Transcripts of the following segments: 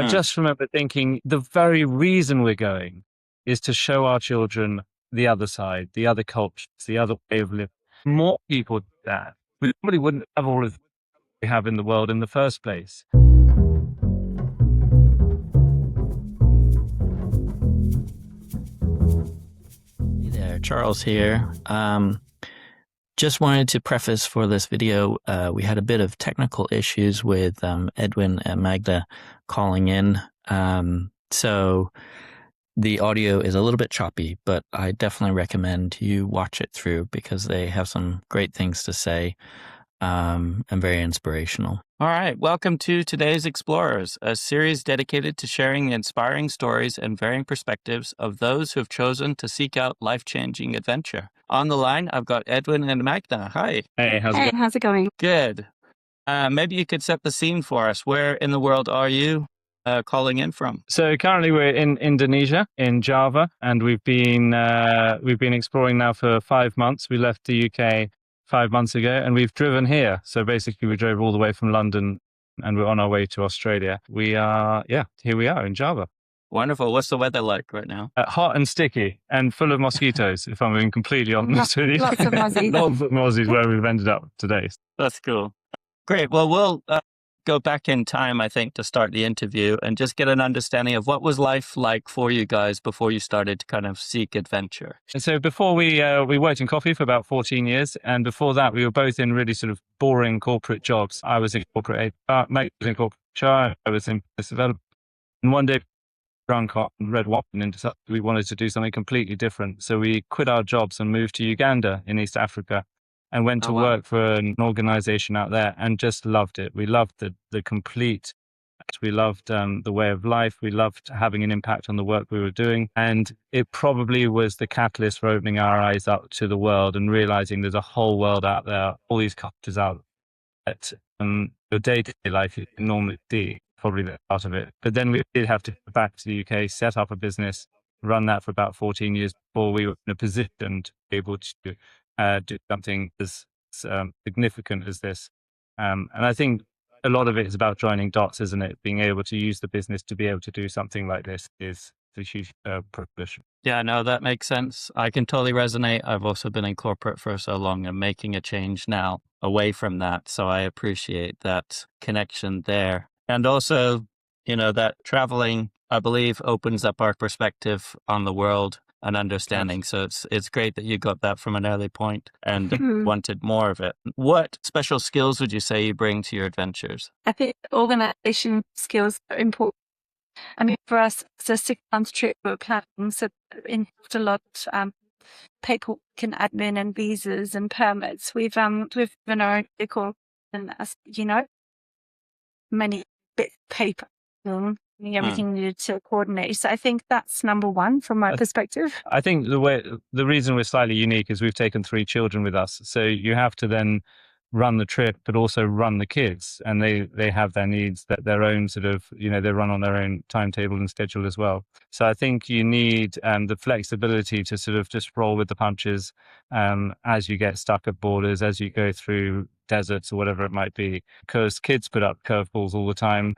I just remember thinking the very reason we're going is to show our children the other side, the other cultures, the other way of living. More people do that. We probably wouldn't have all of we have in the world in the first place. Hey there, Charles here. Just wanted to preface for this video, we had a bit of technical issues with Edwin and Magda calling in. So the audio is a little bit choppy, but I definitely recommend you watch it through because they have some great things to say and very inspirational. All right, welcome to today's Explorers, a series dedicated to sharing the inspiring stories and varying perspectives of those who have chosen to seek out life-changing adventure. On the line, I've got Edwin and Magda. Hi. Hey, how's it going? Good. Maybe you could set the scene for us. Where in the world are you calling in from? So currently we're in Indonesia, in Java, and we've been exploring now for 5 months. We left the UK 5 months ago, and we've driven here. So basically, we drove all the way from London, and we're on our way to Australia. Here we are in Java. Wonderful. What's the weather like right now? Hot and sticky and full of mosquitoes, if I'm being completely honest with you. Lots of mozzies. Lots of mozzies where we've ended up today. That's cool. Great. Well, we'll go back in time, I think, to start the interview and just get an understanding of what was life like for you guys before you started to kind of seek adventure. And so before we worked in coffee for about 14 years. And before that, we were both in really sort of boring corporate jobs. I was in corporate HR, Mate was in corporate HR, I was in business development. And one day, drunk on red wine, and we wanted to do something completely different. So we quit our jobs and moved to Uganda in East Africa and went to work for an organization out there and just loved it. We loved the complete, we loved the way of life. We loved having an impact on the work we were doing. And it probably was the catalyst for opening our eyes up to the world and realizing there's a whole world out there, all these cultures out there. Your day-to-day life you normally see, probably that part of it. But then we did have to go back to the UK, set up a business, run that for about 14 years before we were in a position to be able to do something as significant as this. And I think a lot of it is about joining dots, isn't it? Being able to use the business to be able to do something like this is a huge progression. Yeah, no, that makes sense. I can totally resonate. I've also been in corporate for so long and making a change now away from that. So I appreciate that connection there. And also, that traveling, I believe, opens up our perspective on the world and understanding. So it's great that you got that from an early point and wanted more of it. What special skills would you say you bring to your adventures? I think organization skills are important. I mean, for us, it's a 6-month trip we're planning, so it involved a lot of paperwork and admin and visas and permits. We've given our own vehicle, and as you know, many bits of paper, everything needed to coordinate. So I think that's number one from my perspective. I think the reason we're slightly unique is we've taken 3 children with us. So you have to then run the trip, but also run the kids. And they have their needs, that their own sort of, they run on their own timetable and schedule as well. So I think you need the flexibility to sort of just roll with the punches as you get stuck at borders, as you go through deserts or whatever it might be, because kids put up curveballs all the time.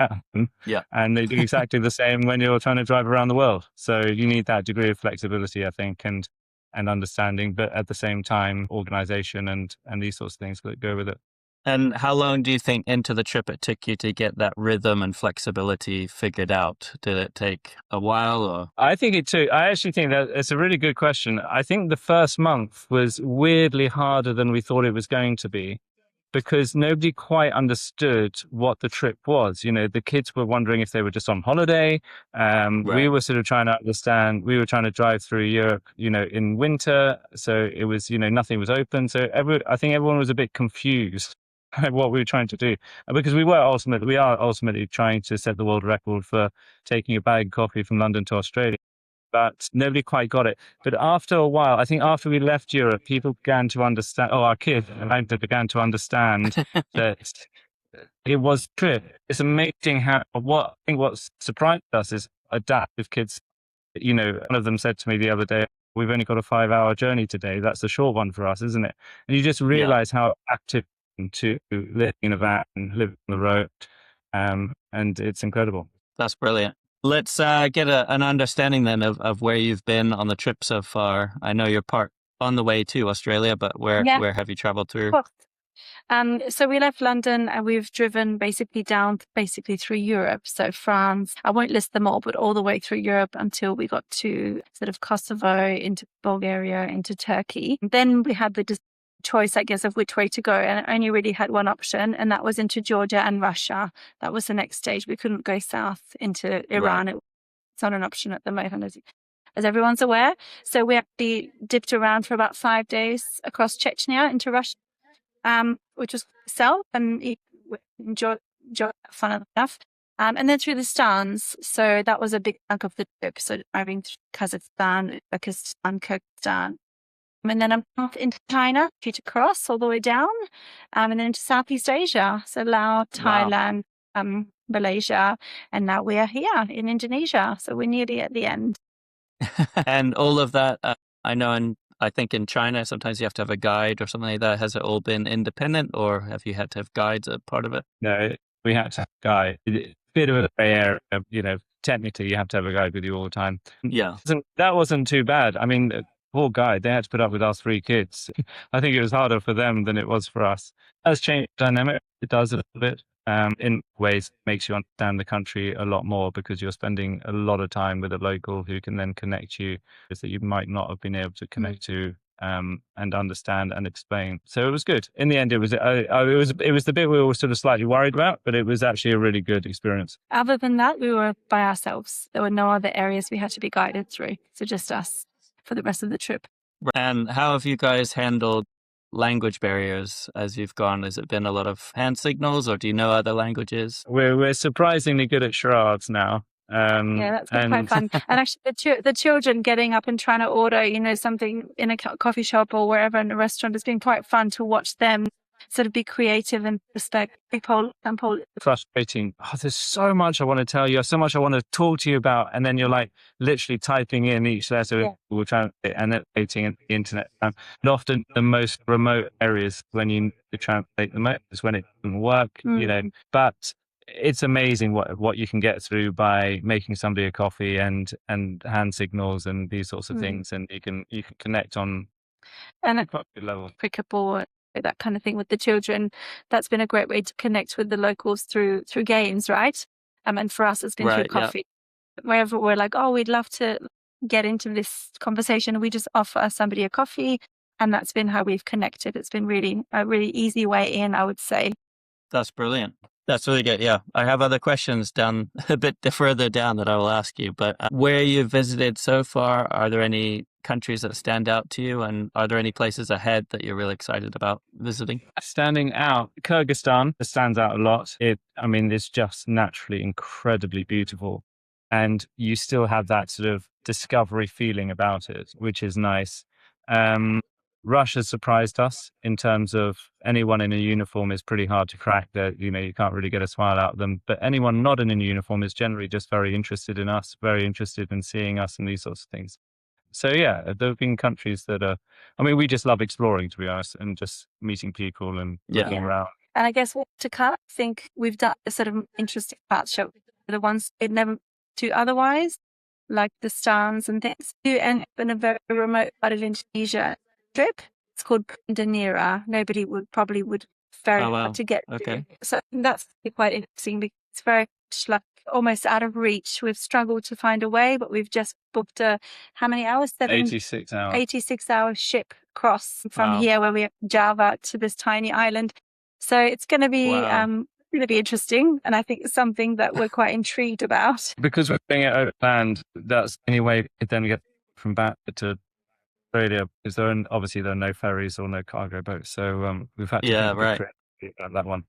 And they do exactly the same when you're trying to drive around the world. So you need that degree of flexibility, I think, and understanding, but at the same time, organization and these sorts of things that go with it. And how long do you think into the trip it took you to get that rhythm and flexibility figured out? Did it take a while? Or I actually think that it's a really good question. I think the first month was weirdly harder than we thought it was going to be, because nobody quite understood what the trip was. The kids were wondering if they were just on holiday. We were sort of trying to understand. We were trying to drive through Europe, in winter. So it was, nothing was open. So I think everyone was a bit confused at what we were trying to do, because we are ultimately trying to set the world record for taking a bag of coffee from London to Australia. But nobody quite got it. But after a while, I think after we left Europe, people began to understand, our kids began to understand that it was true. It's amazing what surprised us is adaptive kids. One of them said to me the other day, we've only got a 5-hour journey today. That's a short one for us, isn't it? And you just realize how active to live in a van and live on the road. And it's incredible. That's brilliant. Let's get an understanding then of where you've been on the trip so far. I know you're part on the way to Australia, but where have you traveled through? So we left London and we've driven basically through Europe. So France, I won't list them all, but all the way through Europe until we got to sort of Kosovo, into Bulgaria, into Turkey. Then we had the choice, I guess, of which way to go. And I only really had one option, and that was into Georgia and Russia. That was the next stage. We couldn't go south into Iran. Right. It's not an option at the moment, as everyone's aware. So we actually dipped around for about 5 days across Chechnya into Russia. Which was self and enjoy that fun enough. And then through the Stans. So that was a big chunk of the trip. So driving through Kazakhstan, Uzbekistan, Kyrgyzstan. And then I'm off into China, to cross all the way down. And then into Southeast Asia. So Laos, Thailand, Malaysia. And now we are here in Indonesia. So we're nearly at the end. And all of that, I know I think in China, sometimes you have to have a guide or something like that. Has it all been independent, or have you had to have guides as part of it? No, we had to have a guide. Bit of a gray area, technically you have to have a guide with you all the time. Yeah. That wasn't too bad. I mean, poor guide, they had to put up with our 3 kids. I think it was harder for them than it was for us. It has changed the dynamic. It does a little bit. In ways, it makes you understand the country a lot more because you're spending a lot of time with a local who can then connect you that you might not have been able to connect to and understand and explain. So it was good. In the end, it was the bit we were sort of slightly worried about, but it was actually a really good experience. Other than that, we were by ourselves. There were no other areas we had to be guided through. So just us for the rest of the trip. And how have you guys handled language barriers as you've gone? Has it been a lot of hand signals, or do you know other languages? We're surprisingly good at charades now. That's been quite fun. And actually, the children getting up and trying to order, something in a coffee shop or wherever in a restaurant has been quite fun to watch them sort of be creative and respect people. Frustrating. There's so much I want to tell you, so much I want to talk to you about, and then you're like literally typing in each letter, Google Translate, and then updating the internet. And often the most remote areas when you need to translate the most is when it doesn't work, But it's amazing what you can get through by making somebody a coffee and hand signals and these sorts of things, and you can connect on a quite good level. Cricket ball, that kind of thing with the children. That's been a great way to connect with the locals through games, right? And for us, it's been through coffee. Yeah. Wherever we're like, we'd love to get into this conversation, we just offer somebody a coffee, and that's been how we've connected. It's been really a really easy way in, I would say. That's brilliant. That's really good. Yeah. I have other questions down a bit further down that I will ask you, but where you've visited so far, are there any countries that stand out to you, and are there any places ahead that you're really excited about visiting? Standing out, Kyrgyzstan stands out a lot. It's just naturally incredibly beautiful, and you still have that sort of discovery feeling about it, which is nice. Russia surprised us in terms of anyone in a uniform is pretty hard to crack. That you can't really get a smile out of them. But anyone not in a uniform is generally just very interested in us, very interested in seeing us and these sorts of things. So there have been countries that we just love exploring, to be honest, and just meeting people and looking around. And I guess to come, I think we've done a sort of interesting part show, the ones we'd never do otherwise, like the Stans and things. You end up in a very remote part of Indonesia. Trip. It's called Danira. Nobody would very hard to get to. So that's quite interesting because it's very much like almost out of reach. We've struggled to find a way, but we've just booked how many hours? 86 hours. 86-hour ship cross from here where we are in Java to this tiny island. So it's going to be going to be interesting, and I think it's something that we're quite intrigued about. Because we're doing it overland, that's the only way we then get from back to Australia, because there are no ferries or no cargo boats, so we've had to that one.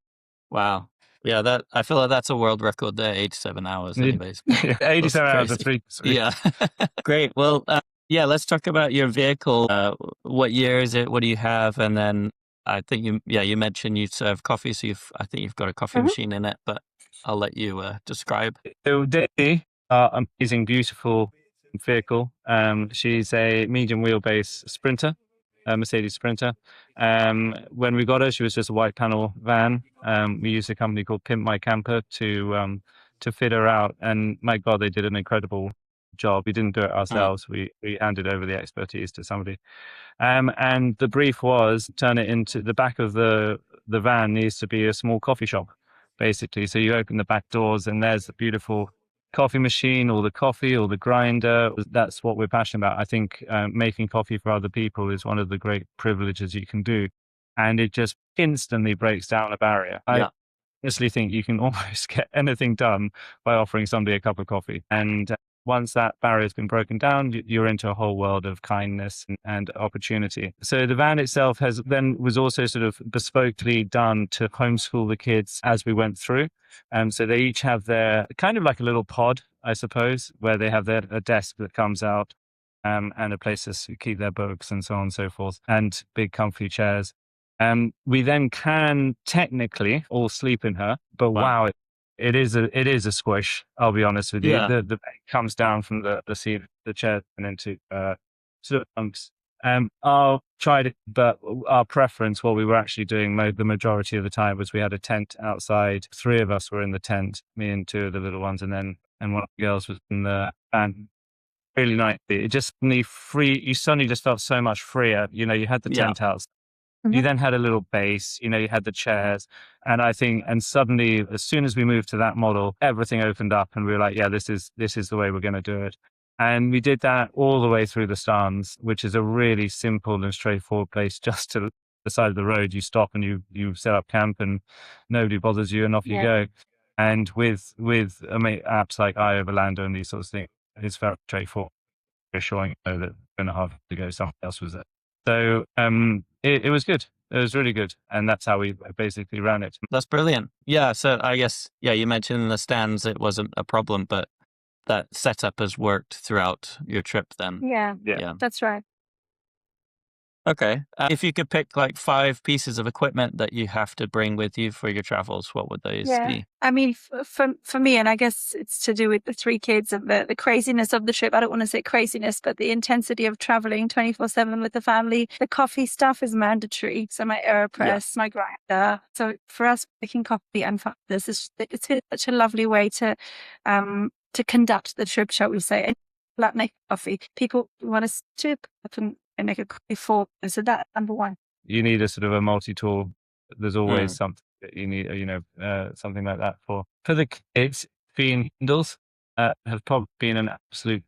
Wow. Yeah, I feel like that's a world record there, 87 hours anyways. 87 hours of 3 weeks. Yeah. Great. Well, let's talk about your vehicle. What year is it? What do you have? And then I think you mentioned you serve coffee, so I think you've got a coffee machine in it, but I'll let you describe. So Diddy, amazing, beautiful vehicle. She's a medium wheelbase Sprinter, a Mercedes Sprinter. When we got her, she was just a white panel van. We used a company called Pimp My Camper to to fit her out. And my God, they did an incredible job. We didn't do it ourselves. We handed over the expertise to somebody. And the brief was turn it into the back of the van needs to be a small coffee shop, basically. So you open the back doors and there's the beautiful coffee machine, or the coffee, or the grinder. That's what we're passionate about. I think making coffee for other people is one of the great privileges you can do. And it just instantly breaks down a barrier. I honestly think you can almost get anything done by offering somebody a cup of coffee. And once that barrier has been broken down, you're into a whole world of kindness and opportunity. So the van itself was also sort of bespokely done to homeschool the kids as we went through. So they each have their kind of like a little pod, I suppose, where they have a desk that comes out, and a place to keep their books and so on and so forth, and big comfy chairs. We then can technically all sleep in her, but wow, it is a squish. I'll be honest with you. Yeah. The bed comes down from the seat, the chair, and into sort of bunks. I'll try it, but our preference, what we were actually doing the majority of the time, was we had a tent outside. 3 of us were in the tent, me and 2 of the little ones, and one of the girls was in the van. Really nice. It just you suddenly just felt so much freer. You know, you had the tent house. You then had a little base, you had the chairs. And suddenly, as soon as we moved to that model, everything opened up and we were like, yeah, this is the way we're going to do it. And we did that all the way through the Stans, which is a really simple and straightforward place just to the side of the road. You stop and you set up camp and nobody bothers you and off you go. And with apps like Overland and these sorts of things, it's very straightforward. Showing that 2.5 years ago, someone else was there. So it was good. It was really good. And that's how we basically ran it. That's brilliant. Yeah. So I guess, you mentioned in the stands it wasn't a problem, but that setup has worked throughout your trip then. Yeah, that's right. Okay. If you could pick like 5 pieces of equipment that you have to bring with you for your travels, what would those be? I mean, for me, and I guess it's to do with the 3 kids and the craziness of the trip. I don't want to say craziness, but the intensity of traveling 24/7 with the family. The coffee stuff is mandatory. So my AeroPress, my grinder. So for us, making coffee and it's been such a lovely way to conduct the trip, shall we say. And like make coffee. People want to strip up and make a coffee for. So that's number 1. You need a sort of a multi-tool. There's always something that you need, something like that for. For the kids, Kindles have probably been an absolute,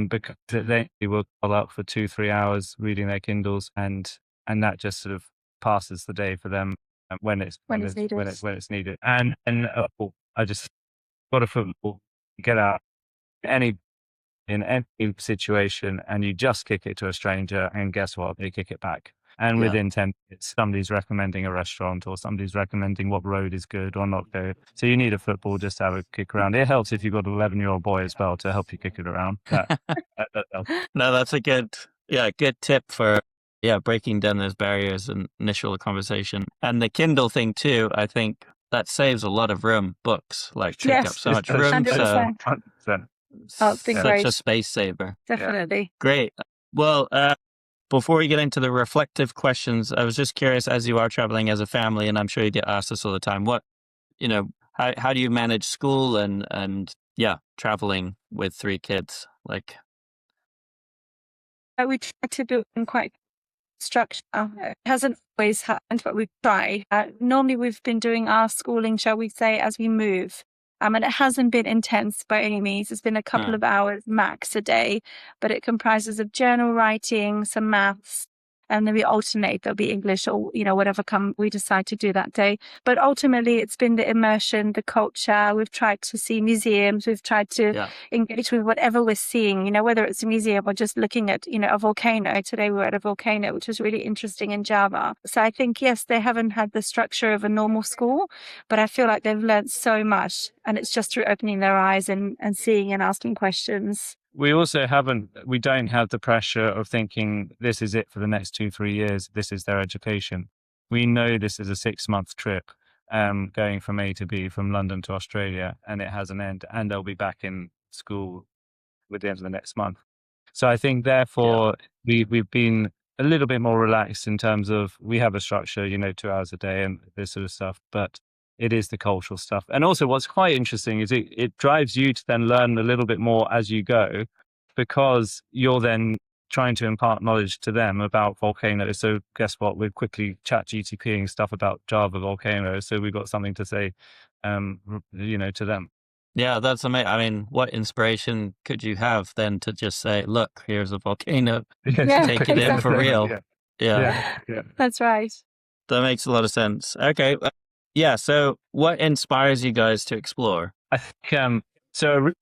because they will call out for 2-3 hours reading their Kindles, and that just sort of passes the day for them when it's needed. And I just got a football, get out in any situation, and you just kick it to a stranger, and guess what? They kick it back. And within 10 minutes, somebody's recommending a restaurant, or somebody's recommending what road is good or not good. So you need a football just to have a kick around. It helps if you've got an 11-year-old boy as well to help you kick it around. That helps. No, that's a good tip for breaking down those barriers and initial conversation. And the Kindle thing too, I think that saves a lot of room. Books take up so much room. 100%. 100%. Such a space saver. Definitely. Great. Well, before we get into the reflective questions, I was just curious, as you are traveling as a family, and I'm sure you get asked this all the time, how do you manage school and traveling with 3 kids? We try to do it in quite structure. It hasn't always happened, but we try. Normally we've been doing our schooling, shall we say, as we move. And it hasn't been intense by any means. It's been a couple of hours max a day, but it comprises of journal writing, some maths, and then we alternate. There'll be English or, whatever we decide to do that day. But ultimately, it's been the immersion, the culture. We've tried to see museums. We've tried to engage with whatever we're seeing, whether it's a museum or just looking at, a volcano. Today we were at a volcano, which was really interesting in Java. So I think, yes, they haven't had the structure of a normal school, but I feel like they've learned so much. And it's just through opening their eyes and seeing and asking questions. We don't have the pressure of thinking this is it for the next 2-3 years. This is their education. We know this is a 6-month trip, going from A to B, from London to Australia, and it has an end, and they'll be back in school with the end of the next month. So I think therefore we've been a little bit more relaxed in terms of we have a structure, 2 hours a day and this sort of stuff, but it is the cultural stuff. And also what's quite interesting is it drives you to then learn a little bit more as you go, because you're then trying to impart knowledge to them about volcanoes. So guess what? We're quickly chat GTPing stuff about Java volcanoes. So we've got something to say, to them. Yeah, that's amazing. I mean, what inspiration could you have then to just say, look, here's a volcano, Yeah, take it in for real. Yeah. That's right. That makes a lot of sense. Okay. Yeah. So what inspires you guys to explore? I think,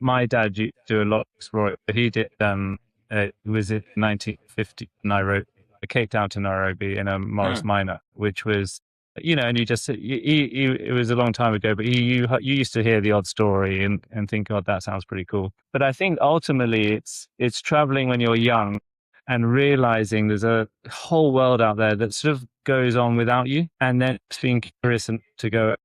my dad used to do a lot of exploring, but he did, it was in 1950, Nairobi, Cape Town to Nairobi in a Morris Minor, which was, and you just, it was a long time ago, but you used to hear the odd story and think, God, that sounds pretty cool. But I think ultimately it's traveling when you're young and realizing there's a whole world out there that sort of goes on without you, and then being curious and to go.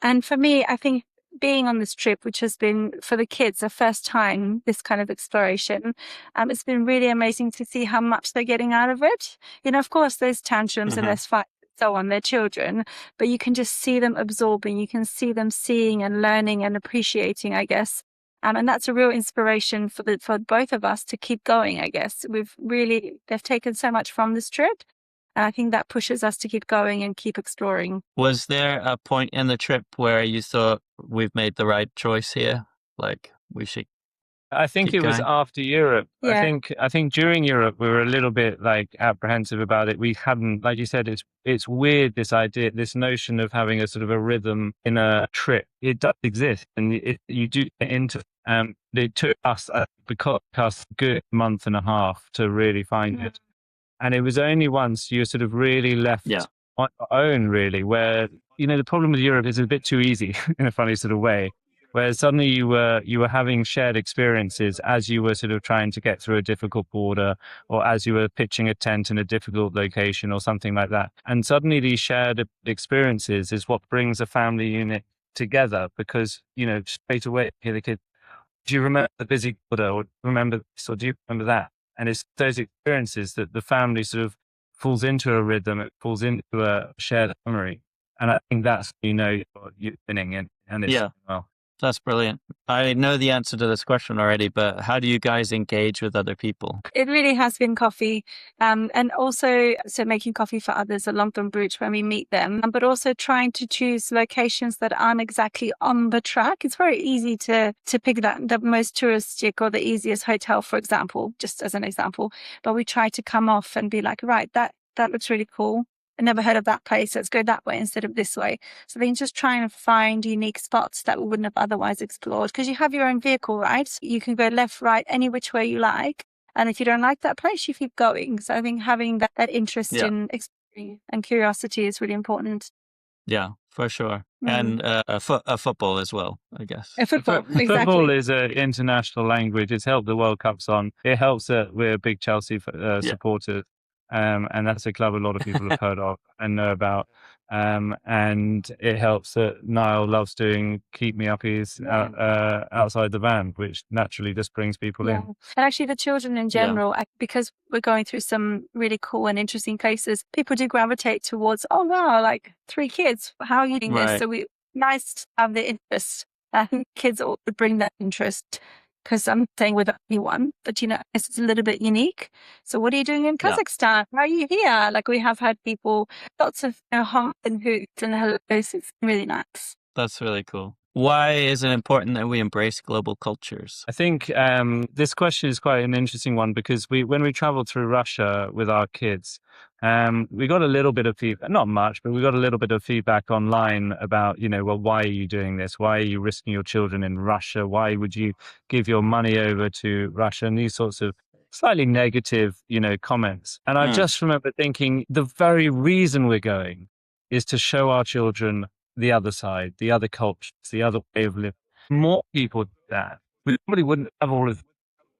And for me, I think being on this trip, which has been for the kids the first time, this kind of exploration, it's been really amazing to see how much they're getting out of it. Of course, there's tantrums and there's fights and so on, they're children, but you can just see them absorbing, you can see them seeing and learning and appreciating, I guess. And that's a real inspiration for both of us to keep going, I guess. They've taken so much from this trip. And I think that pushes us to keep going and keep exploring. Was there a point in the trip where you thought we've made the right choice here? Like we should. I think it was after Europe. Yeah. I think during Europe we were a little bit like apprehensive about it. We hadn't, like you said, it's weird, this idea, this notion of having a sort of a rhythm in a trip. It does exist, and you do get into. It took us a good month and a half to really find it. And it was only once you sort of really left on your own, really, where, the problem with Europe is it's a bit too easy in a funny sort of way, where suddenly you were having shared experiences as you were sort of trying to get through a difficult border, or as you were pitching a tent in a difficult location or something like that. And suddenly these shared experiences is what brings a family unit together, because, straight away, here the kid, do you remember the busy border, or remember this, or do you remember that? And it's those experiences that the family sort of falls into a rhythm, it falls into a shared memory. And I think that's, you're winning in. And it's, well. That's brilliant. I know the answer to this question already, but how do you guys engage with other people? It really has been coffee. And also, so making coffee for others along the route when we meet them, but also trying to choose locations that aren't exactly on the track. It's very easy to pick the most touristic or the easiest hotel, for example, just as an example. But we try to come off and be like, right, that looks really cool. I never heard of that place. Let's go that way instead of this way. So then just trying to find unique spots that we wouldn't have otherwise explored, because you have your own vehicle, right? You can go left, right, any which way you like. And if you don't like that place, you keep going. So I think having that interest in exploring and curiosity is really important. Yeah, for sure. And a football as well, I guess. A football, exactly. Football is an international language. It's helped the World Cups on. It helps that we're big Chelsea supporters. And that's a club a lot of people have heard of and know about. And it helps that Niall loves doing keep me uppies outside the van, which naturally just brings people in. And actually the children in general, because we're going through some really cool and interesting places, people do gravitate towards, oh wow, like 3 kids, how are you doing this? So nice to have the interest. I think kids would bring that interest. Because I'm saying with anyone, but it's a little bit unique. So what are you doing in Kazakhstan? Why are you here? Like we have had people, lots of honks and hoots and hellos. It's really nice. That's really cool. Why is it important that we embrace global cultures? I think this question is quite an interesting one, because when we traveled through Russia with our kids, we got a little bit of feedback, not much, but we got a little bit of feedback online about, well, why are you doing this? Why are you risking your children in Russia? Why would you give your money over to Russia? And these sorts of slightly negative, comments. And I just remember thinking the very reason we're going is to show our children the other side, the other cultures, the other way of living. More people do that. We probably wouldn't have all of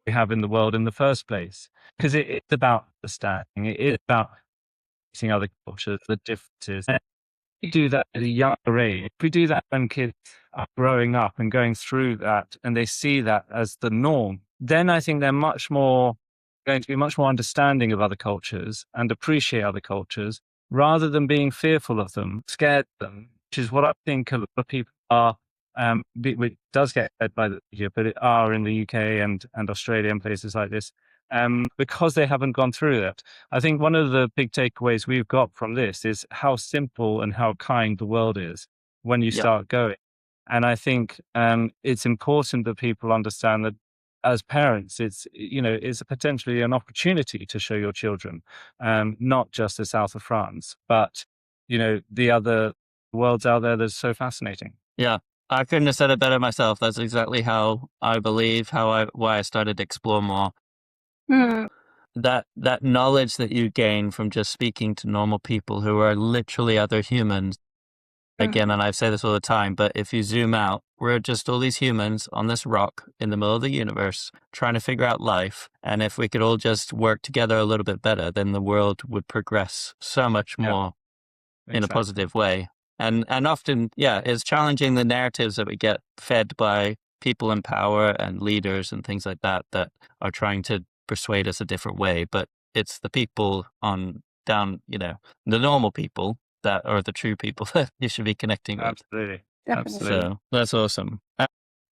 we have in the world in the first place, because it's about understanding. It's about seeing other cultures, the differences. And if we do that at a younger age, if we do that when kids are growing up and going through that, and they see that as the norm, then I think they're going to be much more understanding of other cultures and appreciate other cultures. rather than being fearful of them, scared of them, which is what I think a lot of people are. Which does get fed by the media, but it are in the UK and Australia and places like this, because they haven't gone through that. I think one of the big takeaways we've got from this is how simple and how kind the world is when you start going. And I think it's important that people understand that as parents, it's potentially an opportunity to show your children, not just the south of France, but the other worlds out there that's so fascinating. Yeah. I couldn't have said it better myself. That's exactly how I believe, why I started Explore More. Mm. That knowledge that you gain from just speaking to normal people who are literally other humans. Again, and I say this all the time, but if you zoom out, we're just all these humans on this rock in the middle of the universe trying to figure out life. And if we could all just work together a little bit better, then the world would progress so much more in a positive way. And often, it's challenging the narratives that we get fed by people in power and leaders and things like that are trying to persuade us a different way. But it's the people down, the normal people that are the true people that you should be connecting with. Absolutely. Definitely. So that's awesome.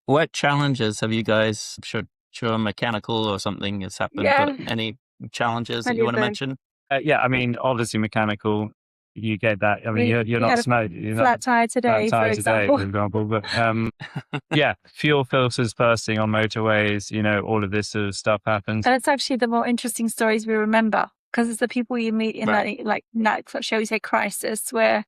What challenges have you guys, sure mechanical or something has happened, but any challenges that you want to mention? I mean, obviously mechanical, you get that. I mean, you're not smart. You're flat not tire today, flat for tire example. for example. But fuel filters bursting on motorways, all of this sort of stuff happens. And it's actually the more interesting stories we remember, because it's the people you meet in that shall we say crisis, where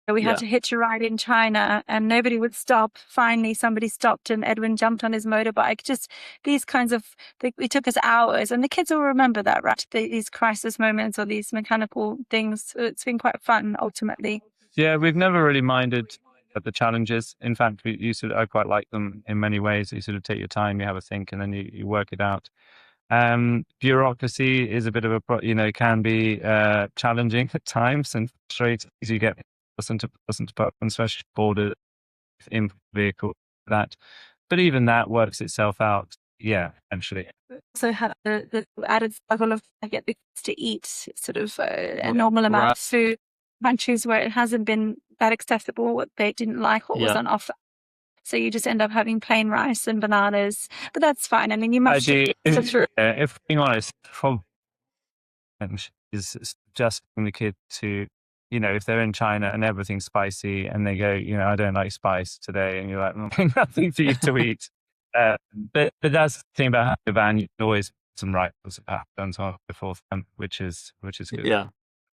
we had to hitch a ride in China and nobody would stop. Finally, somebody stopped and Edwin jumped on his motorbike. Just these kinds of, it took us hours, and the kids will remember that, right? These crisis moments or these mechanical things. It's been quite fun, ultimately. Yeah, we've never really minded the challenges. In fact, I quite like them in many ways. You sort of take your time, you have a think, and then you work it out. Bureaucracy is a bit of can be challenging at times and frustrating as you get person to person, especially border in vehicle that. But even that works itself out. Yeah, eventually. Also had the added struggle of get the kids to eat sort of a normal amount of food. Countries where it hasn't been that accessible, what they didn't like, what was on offer. So you just end up having plain rice and bananas, but that's fine. I mean, you must through. If being honest, is just the kid to, if they're in China and everything's spicy and they go, I don't like spice today, and you're like, nothing for you to eat. But that's the thing about having a van, you can always put some rifles and so on and so forth, which is good.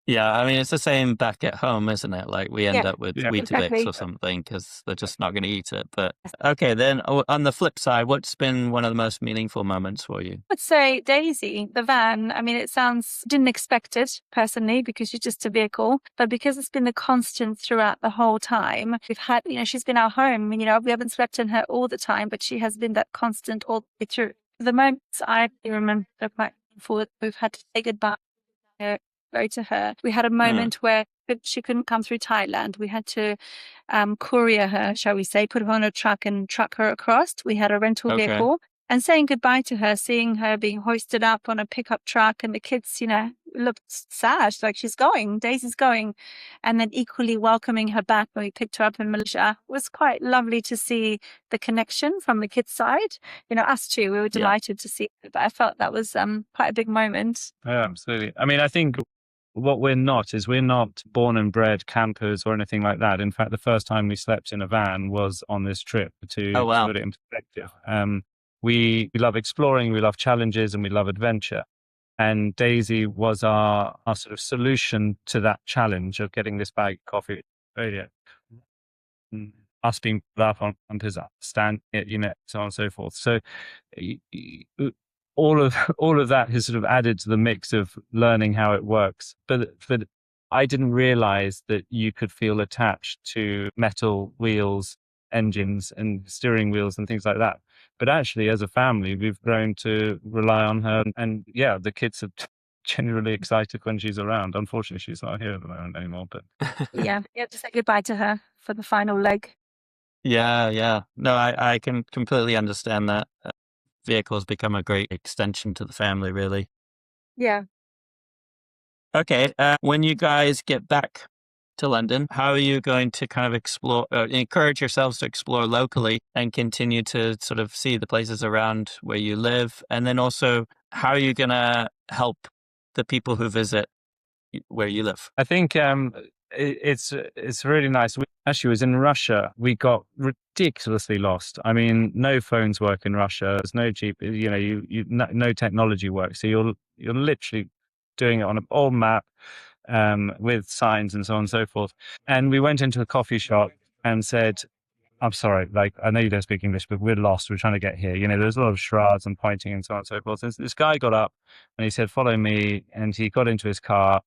Yeah, I mean, it's the same back at home, isn't it? Like we end up with Weetabix or something because they're just not going to eat it. But okay, then on the flip side, what's been one of the most meaningful moments for you? I would say Daisy, the van. I mean, didn't expect it personally because she's just a vehicle, but because it's been the constant throughout the whole time, we've had, she's been our home. We haven't slept in her all the time, but she has been that constant all the way through. The moments I remember quite forward, we've had to say goodbye to her. We had a moment where she couldn't come through Thailand. We had to courier her, shall we say, put her on a truck and truck her across. We had a rental vehicle, and saying goodbye to her, seeing her being hoisted up on a pickup truck, and the kids, looked sad, like Daisy's going, and then equally welcoming her back when we picked her up in Malaysia. It was quite lovely to see the connection from the kids' side. Us too, we were delighted to see it, but I felt that was quite a big moment. Yeah, absolutely. I mean, I think what we're not born and bred campers or anything like that. In fact, the first time we slept in a van was on this trip to put it in perspective. We love exploring, we love challenges, and we love adventure. And Daisy was our sort of solution to that challenge of getting this bag of coffee. Us being put up on his stand, so on and so forth. So all of that has sort of added to the mix of learning how it works. But I didn't realize that you could feel attached to metal wheels, engines, and steering wheels and things like that. But actually, as a family, we've grown to rely on her. And the kids are genuinely excited when she's around. Unfortunately, she's not here at the moment anymore. But you have to say goodbye to her for the final leg. Yeah. No, I can completely understand that. Vehicles become a great extension to the family, really. Yeah. Okay. When you guys get back to London, how are you going to kind of explore, encourage yourselves to explore locally and continue to sort of see the places around where you live? And then also, how are you going to help the people who visit where you live? I think it's really nice. We actually was in Russia. We got ridiculously lost. I mean, no phones work in Russia. There's no no technology works. So you're literally doing it on an old map with signs and so on and so forth. And we went into a coffee shop and said, I'm sorry, like, I know you don't speak English, but we're lost. We're trying to get here. There's a lot of shrouds and pointing and so on and so forth. This guy got up and he said, follow me. And he got into his car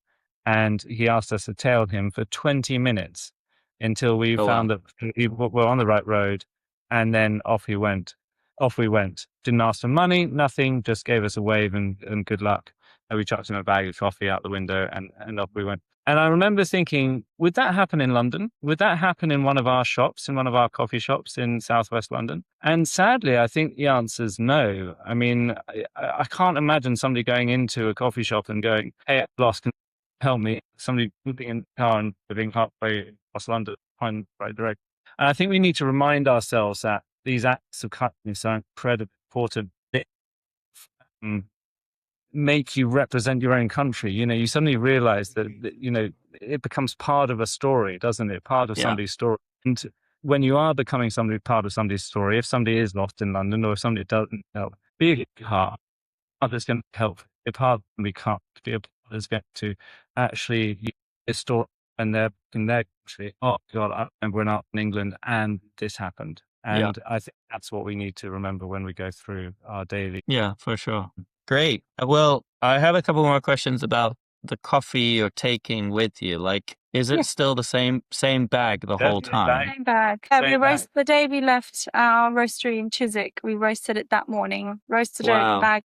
and he asked us to tail him for 20 minutes until we found that we're on the right road. And then off he went. Off we went. Didn't ask for money, nothing, just gave us a wave and good luck. And we chucked him a bag of coffee out the window and off we went. And I remember thinking, would that happen in London? Would that happen in one of our shops, in one of our coffee shops in Southwest London? And sadly, I think the answer is no. I mean, I can't imagine somebody going into a coffee shop and going, hey, I'm lost, can you help me? Somebody moving in the car and living halfway across London, find the right direction. And I think we need to remind ourselves that these acts of kindness are incredibly important. They make you represent your own country. You suddenly realize that it becomes part of a story, doesn't it? Part of somebody's story. And when you are becoming part of somebody's story, if somebody is lost in London or if somebody doesn't help, be a part that's going to help. Be a part we can't be a part that's going to actually use this story and they're country. Oh God, I remember when I was in England and this happened. And I think that's what we need to remember when we go through our daily. Yeah, for sure. Great. Well, I have a couple more questions about the coffee you're taking with you. Like, is it still the same bag the whole time? Same bag. We roasted the day we left our roastery in Chiswick. We roasted it that morning. Roasted it in bag,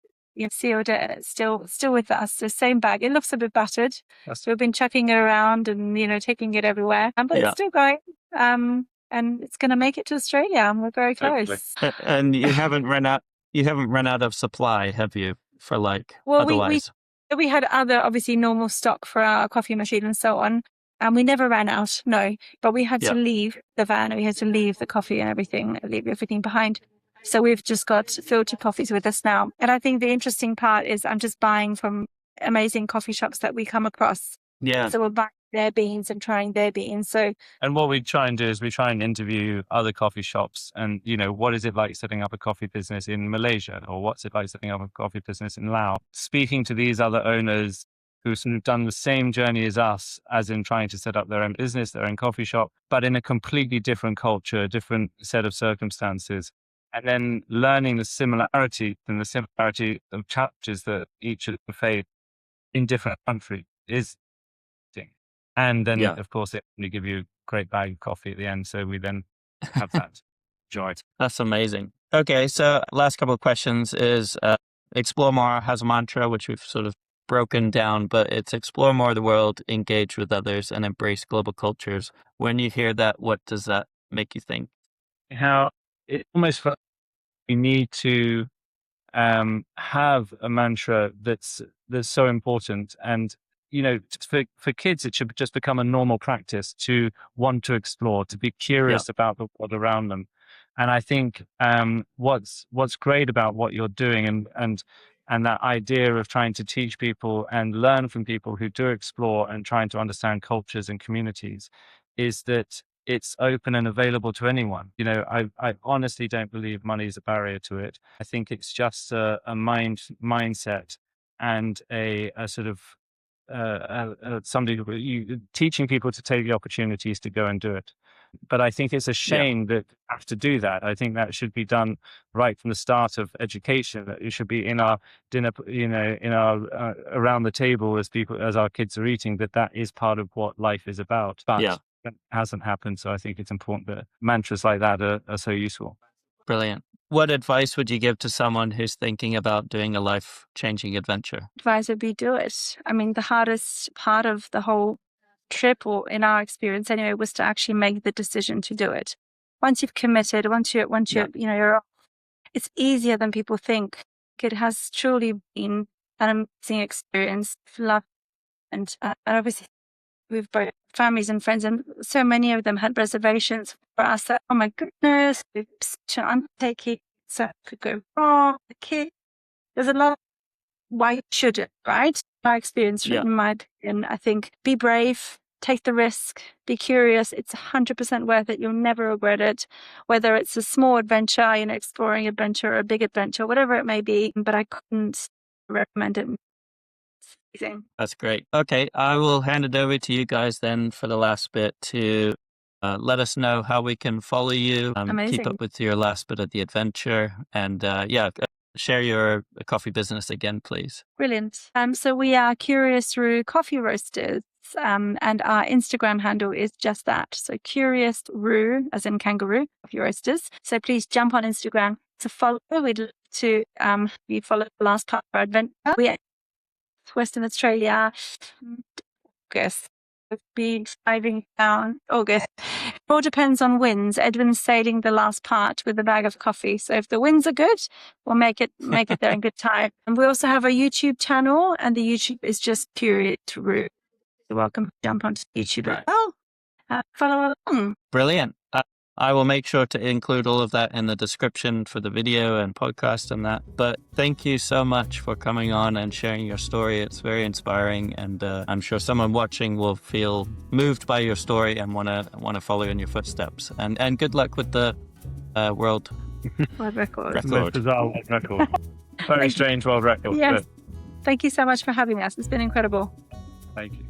sealed it, and it's still with us. The same bag. It looks a bit battered. So we've been chucking it around and taking it everywhere, but it's still going. And it's going to make it to Australia, and we're very close. And you haven't run out. You haven't run out of supply, have you? For otherwise, we had other obviously normal stock for our coffee machine and so on, and we never ran out. No, but we had to leave the van. We had to leave the coffee and everything, leave everything behind. So we've just got filtered coffees with us now. And I think the interesting part is I'm just buying from amazing coffee shops that we come across. Yeah. So we're buying their beans and trying their beans. And what we try and do is we try and interview other coffee shops and, what is it like setting up a coffee business in Malaysia, or what's it like setting up a coffee business in Laos? Speaking to these other owners who've sort of done the same journey as us, as in trying to set up their own business, their own coffee shop, but in a completely different culture, different set of circumstances. And then learning the similarity of challenges that each of them face in different countries is. And then, of course, they give you a great bag of coffee at the end. So we then have that joy. That's amazing. Okay, so last couple of questions is explore more has a mantra, which we've sort of broken down, but it's explore more the world, engage with others, and embrace global cultures. When you hear that, what does that make you think? How it almost feels we need to have a mantra that's so important. And for kids, it should just become a normal practice to want to explore, to be curious about the world around them. And I think what's great about what you're doing and that idea of trying to teach people and learn from people who do explore and trying to understand cultures and communities is that it's open and available to anyone. I honestly don't believe money is a barrier to it. I think it's just a mindset and a sort of teaching people to take the opportunities to go and do it. But I think it's a shame that you have to do that. I think that should be done right from the start of education. That it should be in our dinner, in our around the table as our kids are eating. That is part of what life is about. But that hasn't happened. So I think it's important that mantras like that are so useful. Brilliant. What advice would you give to someone who's thinking about doing a life-changing adventure? Advice would be do it. I mean, the hardest part of the whole trip, or in our experience anyway, was to actually make the decision to do it. Once you've committed, once you're you're off, it's easier than people think. It has truly been an amazing experience. Love And obviously, we've both families and friends, and so many of them had reservations for us that, oh my goodness, it's such an undertaking, so it could go wrong. The kid, there's a lot of why you shouldn't, right? My experience, in my opinion, I think be brave, take the risk, be curious. It's 100% worth it. You'll never regret it. Whether it's a small adventure, exploring adventure, or a big adventure, whatever it may be. But I couldn't recommend it. Amazing. That's great. Okay, I will hand it over to you guys then for the last bit to let us know how we can follow you, keep up with your last bit of the adventure, and share your coffee business again, please. Brilliant. So we are Curious Roo Coffee Roasters, and our Instagram handle is just that. So Curious Roo, as in kangaroo, Coffee Roasters. So please jump on Instagram to follow. We'd love to you follow the last part of our adventure. We are Western Australia. August. We'll be diving down August. It all depends on winds. Edwin's sailing the last part with a bag of coffee. So if the winds are good, we'll make it there in good time. And we also have a YouTube channel, and the YouTube is just Curious Roo. You're welcome to jump onto YouTube as well. Follow along. Brilliant. I will make sure to include all of that in the description for the video and podcast and that. But thank you so much for coming on and sharing your story. It's very inspiring, and I'm sure someone watching will feel moved by your story and want to follow in your footsteps. And good luck with the world record. Bizarre world record. Very strange world record. Yes. Thank you so much for having us. It's been incredible. Thank you.